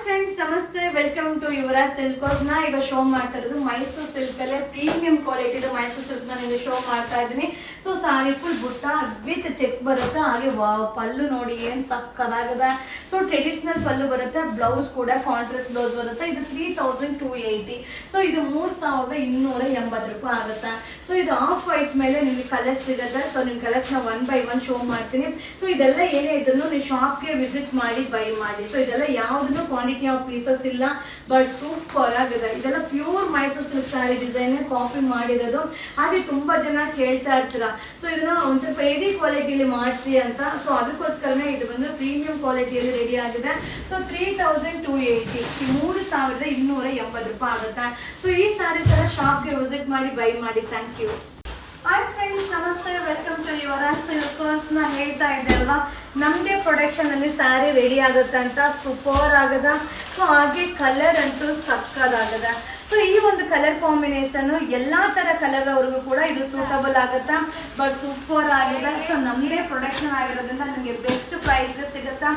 Friends ನಮಸ್ತೆ, welcome to Yuvaraj silk house. ನಾ ಈಗ ಶೋ ಮಾಡ್ತಾ ಇರೋದು ಮೈಸೂರು ಸಿಲ್ಕ್ ಅಲ್ಲೇ ಪ್ರೀಮಿಯಂ ಕ್ವಾಲಿಟಿ ಮೈಸೂರು ಸಿಲ್ಕ್ ನ ನಿಮಗೆ ಶೋ ಮಾಡ್ತಾ ಇದ್ದೀನಿ. ಸೊ ಸಾರಿ ಫುಲ್ ಬುಟ್ಟ ವಿತ್ ಚೆಕ್ಸ್ ಬರುತ್ತೆ. ಹಾಗೆ ಪಲ್ಲು ನೋಡಿ ಏನ್ ಸಕ್ಕದಾಗದ. ಸೊ ಟ್ರೆಡಿಷನಲ್ ಪಲ್ಲು ಬರುತ್ತೆ, ಬ್ಲೌಸ್ ಕೂಡ ಕಾಂಟ್ರಾಸ್ಟ್ ಬ್ಲೌಸ್ ಬರುತ್ತೆ. ಇದು 3280. ಸೊ ಇದು 3280 ರೂಪಾಯಿ ಆಗುತ್ತೆ. ಸೊ ಇದು ಆಫ್ ವೈಟ್ ಮೇಲೆ ನಿಮಗೆ ಕಲರ್ಸ್ ಸಿಗುತ್ತೆ. ಸೊ ನಿಮ್ ಕಲರ್ಸ್ ನ 1 by 1 ಶೋ ಮಾಡ್ತೀನಿ. ಸೊ ಇದೆಲ್ಲ ಏನೇ ಇದ್ರು ನೀವು ಶಾಪ್ಗೆ ವಿಸಿಟ್ ಮಾಡಿ ಬೈ ಮಾಡಿ. ಸೊ ಇದೆಲ್ಲ ಯಾವ್ದು ಕ್ವಾಂಟಿಟಿ ಆಫ್ ಪೀಸಸ್ ಇಲ್ಲ, ಬಟ್ ಸೂಪರ್ ಆಗಿದೆ. ಇದೆಲ್ಲ pure Mysuru silk sari design copy ಮಾಡಿರೋದು. ಹಾಗೆ ತುಂಬಾ ಜನ ಕೇಳ್ತಾ ಇರ್ತೀರಾ, ಸೊ ಇದನ್ನ ಒಂದ್ ಸ್ವಲ್ಪ ಹೆವಿ ಕ್ವಾಲಿಟಿಲಿ ಮಾಡಿಸಿ ಅಂತ. ಸೊ ಅದಕ್ಕೋಸ್ಕರನೇ ಇದು ಬಂದು ಪ್ರೀಮಿಯಂ ಕ್ವಾಲಿಟಿಯಲ್ಲಿ ರೆಡಿ ಆಗಿದೆ. ಸೊ 3280, 3280 ರೂಪಾಯಿ ಆಗುತ್ತೆ. ಸೊ ಈ ಸ್ಯಾರಿ ತರ ಶಾಪ್ಗೆ ವಿಸಿಟ್ ಮಾಡಿ ಬೈ ಮಾಡಿ. Thank you. ಹಾಯ್ ಫ್ರೆಂಡ್ಸ್ ನಮಸ್ತೆ, welcome to Yuvaraj silk house. ನಾನು ಹೇಳ್ತಾ ಇದ್ದೆ ಅಲ್ವಾ, ನಮ್ಮದೇ ಪ್ರೊಡಕ್ಷನ್ ಅಲ್ಲಿ ಸ್ಯಾರಿ ರೆಡಿ ಆಗುತ್ತೆ ಅಂತ. ಸೂಪರ್ ಆಗದ. ಸೊ ಹಾಗೆ ಕಲರ್ ಅಂತೂ ಸಕ್ಕದಾಗದ. ಸೊ ಈ ಒಂದು ಕಲರ್ ಕಾಂಬಿನೇಷನ್ ಎಲ್ಲಾ ತರ ಕಲರ್ ಅವ್ರಿಗೂ ಕೂಡ ಇದು ಸೂಟಬಲ್ ಆಗುತ್ತಾ, ಬಟ್ ಸೂಪರ್ ಆಗಿದೆ. ಸೊ ನಮ್ಮದೇ ಪ್ರೊಡಕ್ಷನ್ ಆಗಿರೋದ್ರಿಂದ ನಿಮಗೆ ಬೆಸ್ಟ್ ಪ್ರೈಸ್ ಸಿಗುತ್ತಾ.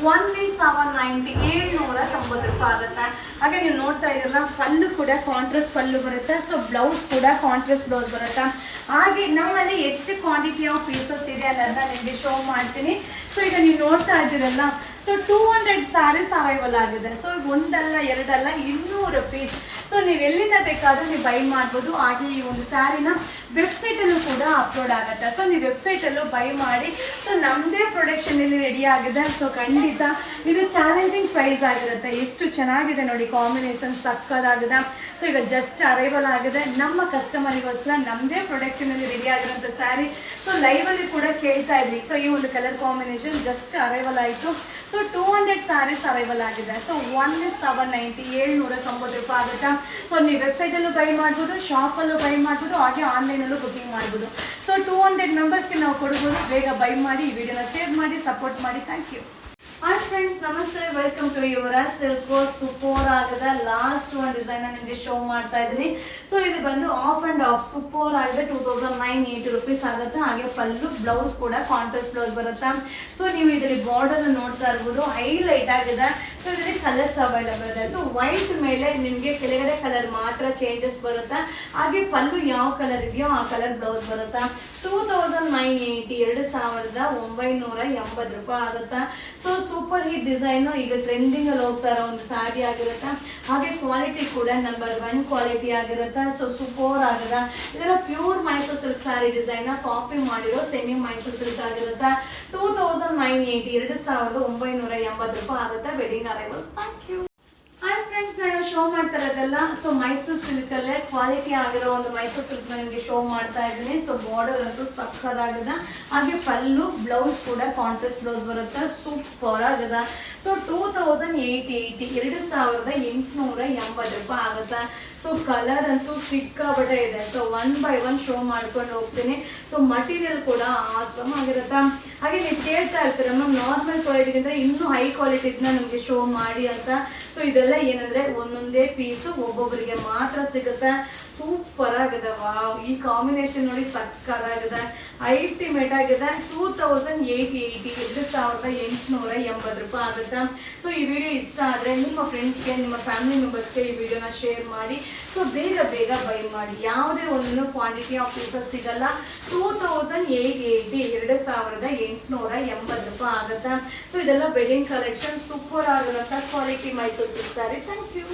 1790, 790 ರೂಪಾಯಿ ಆಗುತ್ತೆ. ಹಾಗೆ ನೀವು ನೋಡ್ತಾ ಇದ್ದೀರಲ್ಲ, ಪಲ್ಲು ಕೂಡ ಕಾಂಟ್ರಾಸ್ಟ್ ಪಲ್ಲು ಬರುತ್ತೆ. ಸೊ ಬ್ಲೌಸ್ ಕೂಡ ಕಾಂಟ್ರಾಸ್ಟ್ ಬ್ಲೌಸ್ ಬರುತ್ತೆ. ಹಾಗೆ ನಮ್ಮಲ್ಲಿ ಎಷ್ಟು ಕ್ವಾಂಟಿಟಿ ಆಫ್ ಪೀಸಸ್ ಇದೆ ಅನ್ನೋದನ್ನ ನಿಮಗೆ ಶೋ ಮಾಡ್ತೀನಿ. ಸೊ ಈಗ ನೀವು ನೋಡ್ತಾ ಇದ್ದೀರಲ್ಲ, ಸೊ 200 ಸ್ಯಾರೀಸ್ ಅವೈವಲ್ ಆಗಿದೆ. ಸೊ ಒಂದಲ್ಲ ಎರಡಲ್ಲ 200 ಪೀಸ್. ಸೊ ನೀವು ಎಲ್ಲಿಂದ ಬೇಕಾದ್ರೂ ನೀವು ಬೈ ಮಾಡ್ಬೋದು. ಹಾಗೆ ಈ ಒಂದು ಸ್ಯಾರಿನ ವೆಬ್ಸೈಟ್ ಅಲ್ಲೂ ಕೂಡ ಅಪ್ಲೋಡ್ ಆಗುತ್ತೆ. ಸೊ ನೀವು ವೆಬ್ಸೈಟ್ ಅಲ್ಲೂ ಬೈ ಮಾಡಿ. ಸೊ ನಮ್ಮದೇ ಪ್ರೊಡಕ್ಷನ್ ಇಲ್ಲಿ ರೆಡಿ ಆಗಿದೆ. ಸೊ ಖಂಡಿತ ಇದು ಚಾಲೆಂಜಿಂಗ್ ಪ್ರೈಸ್ ಆಗಿರುತ್ತೆ. ಎಷ್ಟು ಚೆನ್ನಾಗಿದೆ ನೋಡಿ, ಕಾಂಬಿನೇಷನ್ ಸಕ್ಕದಾಗಿದೆ. ಸೊ ಈಗ ಜಸ್ಟ್ ಅರೈವಲ್ ಆಗಿದೆ ನಮ್ಮ ಕಸ್ಟಮರಿಗೋಸ್ಕರ. ನಮ್ಮದೇ ಪ್ರೊಡಕ್ಷನ್ ಅಲ್ಲಿ ರೆಡಿ ಆಗಿರೋಂಥ ಸ್ಯಾರಿ. ಸೊ ಲೈವ್ ಅಲ್ಲಿ ಕೂಡ ಕೇಳ್ತಾ ಇದ್ವಿ. ಸೊ ಈ ಒಂದು ಕಲರ್ ಕಾಂಬಿನೇಷನ್ ಜಸ್ಟ್ ಅರೈವಲ್ ಆಯಿತು. ಸೊ 200 ಸ್ಯಾರೀಸ್ ಅರೈವಲ್ ಆಗಿದೆ. ಸೊ 1790, 790 ರೂಪಾಯಿ ಆಗುತ್ತೆ. ಸೊ ನೀವು ವೆಬ್ಸೈಟ್ ಅಲ್ಲೂ ಬೈ ಮಾಡ್ಬೋದು, ಶಾಪ್ ಅಲ್ಲೂ ಬೈ ಮಾಡ್ಬೋದು, ಹಾಗೆ ಆನ್ಲೈನ್ ಅಲ್ಲೂ ಬುಕಿಂಗ್ ಮಾಡ್ಬೋದು. ಸೊ 200 ಮೆಂಬರ್ಸ್ಗೆ ನಾವು ಕೊಡ್ಬೋದು. ಬೇಗ ಬೈ ಮಾಡಿ, ಈ ವಿಡಿಯೋನ ಶೇರ್ ಮಾಡಿ, ಸಪೋರ್ಟ್ ಮಾಡಿ. Thank you. ಹಾಯ್ ಫ್ರೆಂಡ್ಸ್ ನಮಸ್ತೆ, welcome to Yuvaraj silk house. Super ಆಗದ ಲಾಸ್ಟ್ ಒಂದು ಡಿಸೈನ್ ನಿಮಗೆ ಶೋ ಮಾಡ್ತಾ ಇದ್ದೀನಿ. ಸೊ ಇದು ಬಂದು ಆಫ್ ಅಂಡ್ ಆಫ್ ಸೂಪರ್ ಆಗಿದೆ. 2980 ರೂಪೀಸ್ ಆಗುತ್ತೆ. ಹಾಗೆ ಪಲ್ಲು ಬ್ಲೌಸ್ ಕೂಡ ಕಾಂಟ್ರಾಸ್ಟ್ ಬ್ಲೌಸ್ ಬರುತ್ತೆ. ಸೊ ನೀವು ಇದರಲ್ಲಿ ಬಾರ್ಡರ್ ನೋಡ್ತಾ ಇರ್ಬೋದು, ಹೈಲೈಟ್ ಆಗಿದೆ. ಸೊ ಇದರಲ್ಲಿ ಕಲರ್ಸ್ ಅವೈಲಬಲ್ ಇದೆ. ಸೊ ವೈಟ್ ಮೇಲೆ ನಿಮಗೆ ಕೆಳಗಡೆ ಕಲರ್ ಮಾತ್ರ ಚೇಂಜಸ್ ಬರುತ್ತೆ. ಹಾಗೆ ಪಲ್ಲು ಯಾವ ಕಲರ್ ಇದೆಯೋ ಆ ಕಲರ್ ಬ್ಲೌಸ್ ಬರುತ್ತೆ. 2980, 2980 ರೂಪಾಯಿ ಆಗುತ್ತೆ. ಸೊ ಸೂಪರ್ ಹಿಟ್ ಡಿಸೈನ್, ಈಗ ಟ್ರೆಂಡಿಂಗ್ ಅಲ್ಲಿ ಹೋಗ್ತಾ ಇರೋ ಒಂದು ಸ್ಯಾರಿ ಆಗಿರುತ್ತೆ. ಹಾಗೆ ಕ್ವಾಲಿಟಿ ಕೂಡ ನಂಬರ್ 1 ಕ್ವಾಲಿಟಿ ಆಗಿರುತ್ತೆ. ಸೊ ಸೂಪರ್ ಆಗಿದೆ. ಇದೆಲ್ಲ pure Mysuru silk sari design copy ಮಾಡಿರೋ ಸೆಮಿ ಮೈಸೂರು ಸಿಲ್ಕ್ ಆಗಿರುತ್ತೆ. 2980, 2980 ರೂಪಾಯಿ ಆಗುತ್ತೆ. Wedding arrivals. Thank you. Hi friends, ನಾನು ಶೋ ಮಾಡ್ತಾ ಇರೋದಲ್ಲ, ಸೊ ಮೈಸೂರು ಸಿಲ್ಕ್ ಅಲ್ಲೇ ಕ್ವಾಲಿಟಿ ಆಗಿರೋ ಒಂದು ಮೈಸೂರು ಸಿಲ್ಕ್ ನಿಮಗೆ ಶೋ ಮಾಡ್ತಾ ಇದ್ದೀನಿ. ಸೊ ಬಾರ್ಡರ್ ಅಂತೂ ಸಕ್ಕದಾಗಿದೆ. ಹಾಗೆ ಪಲ್ಲು ಬ್ಲೌಸ್ ಕೂಡ ಕಾಂಟ್ರಾಸ್ಟ್ ಬ್ಲೌಸ್ ಬರುತ್ತೆ. ಸೂಪರ್ ಆಗಿದೆ. ಸೊ 2880, 2880 ರೂಪಾಯಿ ಆಗುತ್ತೆ. ಸೊ ಕಲರ್ ಅಂತೂ ಸಿಕ್ಕಾಪಟ್ಟೆ ಇದೆ. ಸೊ 1 by 1 ಶೋ ಮಾಡ್ಕೊಂಡು ಹೋಗ್ತೀನಿ. ಸೊ ಮಟೀರಿಯಲ್ ಕೂಡ ಆಸಮ್ ಆಗಿರುತ್ತೆ. ಹಾಗೆ ನೀವು ಕೇಳ್ತಾ ಇರ್ತೀರ ಮ್ಯಾಮ್, ನಾರ್ಮಲ್ ಕ್ವಾಲಿಟಿಗಿಂತ ಇನ್ನೂ ಹೈ ಕ್ವಾಲಿಟಿನ ನಮಗೆ ಶೋ ಮಾಡಿ ಅಂತ. ಸೊ ಇದೆಲ್ಲ ಏನಂದ್ರೆ ಒಂದೊಂದೇ ಪೀಸು ಒಬ್ಬೊಬ್ಬರಿಗೆ ಮಾತ್ರ ಸಿಗುತ್ತೆ. ಸೂಪರ್ ಆಗಿದೆ. ವಾವ್, ಈ ಕಾಂಬಿನೇಷನ್ ನೋಡಿ ಸಕ್ಕದಾಗಿದೆ, ಅಲ್ಟಿಮೇಟ್ ಆಗಿದೆ. 2880, 2880 ರೂಪಾಯಿ ಆಗುತ್ತೆ. ಸೊ ಈ ವಿಡಿಯೋ ಇಷ್ಟ ಆದರೆ ನಿಮ್ಮ ಫ್ರೆಂಡ್ಸ್ಗೆ, ನಿಮ್ಮ ಫ್ಯಾಮಿಲಿ ಮೆಂಬರ್ಸ್ಗೆ ಈ ವಿಡಿಯೋನ ಶೇರ್ ಮಾಡಿ. ಸೊ ಬೇಗ ಬೇಗ ಬೈ ಮಾಡಿ. ಯಾವುದೇ ಒಂದು ಕ್ವಾಂಟಿಟಿ ಆಫ್ ಪೀಸಸ್ ಸಿಗಲ್ಲ. 2880, 2880 ರೂಪಾಯಿ ಆಗುತ್ತೆ. ಸೊ ಇದೆಲ್ಲ ವೆಡ್ಡಿಂಗ್ ಕಲೆಕ್ಷನ್. ಸೂಪರ್ ಆಗಿರುತ್ತೆ quality Mysuru silk sari. Thank you.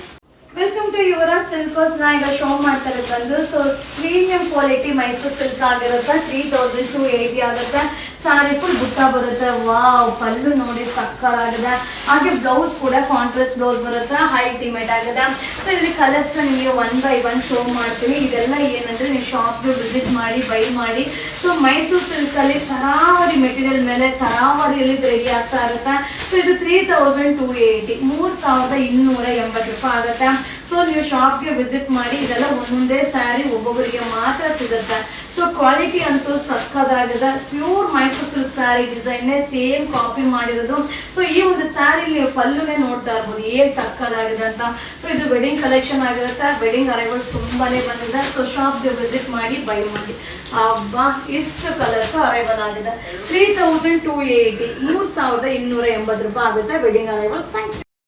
Welcome to Yuvaraj silk house. ನಾ ಈಗ ಶೋ ಮಾಡ್ತಾ ಇರೋದು ಬಂದು so premium quality Mysuru silk ಆಗಿರುತ್ತೆ. 3280 ಆಗುತ್ತೆ. ಸಾರಿ ಫುಲ್ ಬುಟ್ಟ ಬರುತ್ತೆ. ವಾವ್, ಪಲ್ಲು ನೋಡಿ ಸಕ್ಕರಾಗಿದೆ. ಹಾಗೆ ಬ್ಲೌಸ್ ಕೂಡ ಕಾಂಟ್ರಾಸ್ಟ್ ಬ್ಲೌಸ್ ಬರುತ್ತೆ. ಅಲ್ಟಿಮೇಟ್ ಆಗಿದೆ. ಸೊ ಇಲ್ಲಿ ಕಲರ್ಸ್ ನಿಮಗೆ 1 by 1 ಶೋ ಮಾಡ್ತೀನಿ. ಇದೆಲ್ಲ ಏನಂದ್ರೆ ನೀವು ಶಾಪ್ಗೆ ವಿಸಿಟ್ ಮಾಡಿ ಬೈ ಮಾಡಿ. ಸೊ ಮೈಸೂರು ಸಿಲ್ಕ್ ಅಲ್ಲಿ ತರಾವರಿ ಮೆಟೀರಿಯಲ್ ಮೇಲೆ ತರಾವರಿಯಲ್ಲಿ ರೆಡಿ ಆಗ್ತಾ ಇರುತ್ತೆ. ಸೊ ಇದು 3280, 3280 ರೂಪಾಯಿ ಆಗುತ್ತೆ. ಸೊ ನೀವು ಶಾಪ್ಗೆ ವಿಸಿಟ್ ಮಾಡಿ. ಇದೆಲ್ಲ ಒಂದೊಂದೇ ಸ್ಯಾರಿ ಒಬ್ಬೊಬ್ಬರಿಗೆ ಮಾತ್ರ ಸಿಗುತ್ತೆ. ಸೊ ಕ್ವಾಲಿಟಿ ಅಂತೂ ಸಕ್ಕದಾಗಿದೆ. Pure Mysuru silk sari design same copy ಮಾಡಿರೋದು. ಸೊ ಈ ಒಂದು ಸ್ಯಾರಿ ನೀವು ಪಲ್ಲುನೇ ನೋಡ್ತಾ ಇರ್ಬೋದು ಏನ್ ಸಕ್ಕದಾಗಿದೆ ಅಂತ. ಸೊ ಇದು ವೆಡ್ಡಿಂಗ್ ಕಲೆಕ್ಷನ್ ಆಗಿರುತ್ತೆ. ವೆಡ್ಡಿಂಗ್ ಅರೈವಲ್ಸ್ ತುಂಬಾನೇ ಬಂದಿದೆ. ಸೊ ಶಾಪ್ಗೆ ವಿಸಿಟ್ ಮಾಡಿ ಬೈ ಮಾಡಿ. ಹಬ್ಬ, ಇಷ್ಟು ಕಲರ್ಸ್ ಅರೈವಲ್ ಆಗಿದೆ. 3280, 3280 ರೂಪಾಯಿ ಆಗುತ್ತೆ ವೆಡ್ಡಿಂಗ್ ಅರೈವಲ್ಸ್. Thank you.